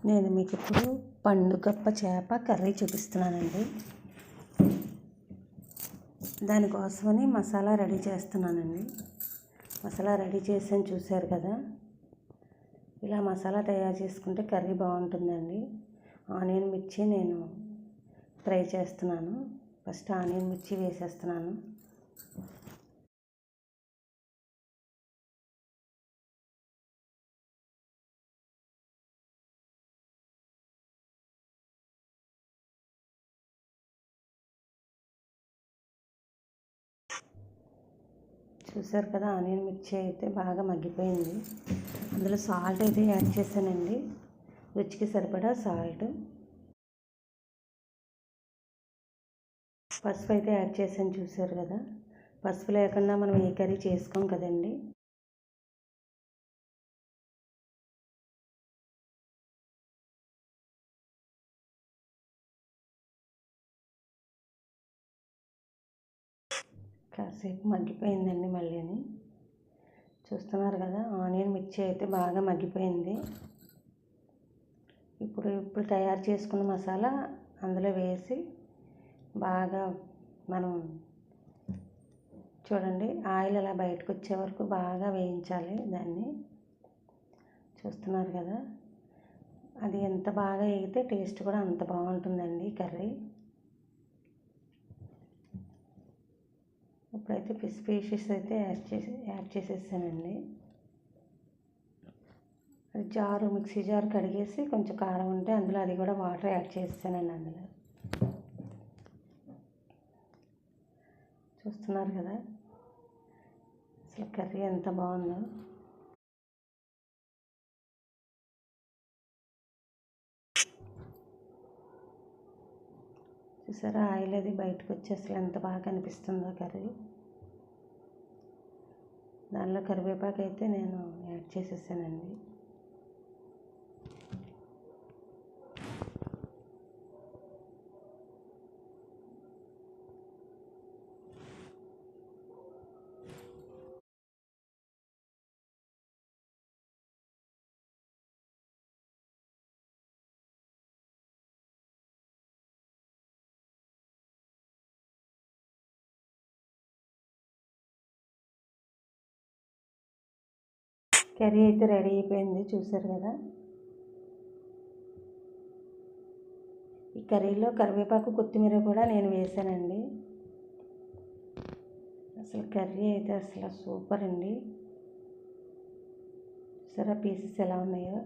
నేను మీకు ఇప్పుడు పండుగప్ప చేప కర్రీ చూపిస్తున్నానండి. దానికోసమని మసాలా రెడీ చేస్తున్నానండి. మసాలా రెడీ చేసాను, చూశారు కదా. ఇలా మసాలా తయారు చేసుకుంటే కర్రీ బాగుంటుందండి. ఆనియన్ మిర్చి నేను ఫ్రై చేస్తున్నాను. ఫస్ట్ ఆనియన్ మిర్చి వేసేస్తున్నాను. చూసారు కదా, ఆనియన్ మిర్చి అయితే బాగా మగ్గిపోయింది. అందులో సాల్ట్ అయితే యాడ్ చేశానండి, రుచికి సరిపడా సాల్ట్. పసుపు అయితే యాడ్ చేశాను, చూసారు కదా. పసుపు లేకుండా మనం ఏ కర్రీ చేసుకోం కదండి. కాసేపు మగ్గిపోయిందండి. మళ్ళీని చూస్తున్నారు కదా, ఆనియన్ మిర్చి అయితే బాగా మగ్గిపోయింది. ఇప్పుడు తయారు చేసుకున్న మసాలా అందులో వేసి బాగా మనం చూడండి, ఆయిల్ అలా బయటకు వచ్చే వరకు బాగా వేయించాలి దాన్ని. చూస్తున్నారు కదా, అది ఎంత బాగా వేగితే టేస్ట్ కూడా అంత బాగుంటుందండి కర్రీ. ఇప్పుడైతే ఫిష్ పీసెస్ అయితే యాడ్ చేసేసానండి. అది మిక్సీ జార్ కడిగేసి కొంచెం కారం ఉంటే అందులో అది కూడా వాటర్ యాడ్ చేసానండి అందులో. చూస్తున్నారు కదా, అసలు కర్రీ ఎంత బాగుందో. చూసారా, ఆయిల్ అది బయటకు వచ్చి అసలు ఎంత బాగా అనిపిస్తుందో కర్రీ. దానిలో కరివేపాకు అయితే నేను యాడ్ చేసేసానండి. కర్రీ అయితే రెడీ అయిపోయింది, చూసారు కదా. ఈ కర్రీలో కరివేపాకు కొత్తిమీర కూడా నేను వేసానండి. అసలు కర్రీ అయితే అసలు సూపర్ అండి. చూసారా పీసెస్ ఎలా ఉన్నాయో.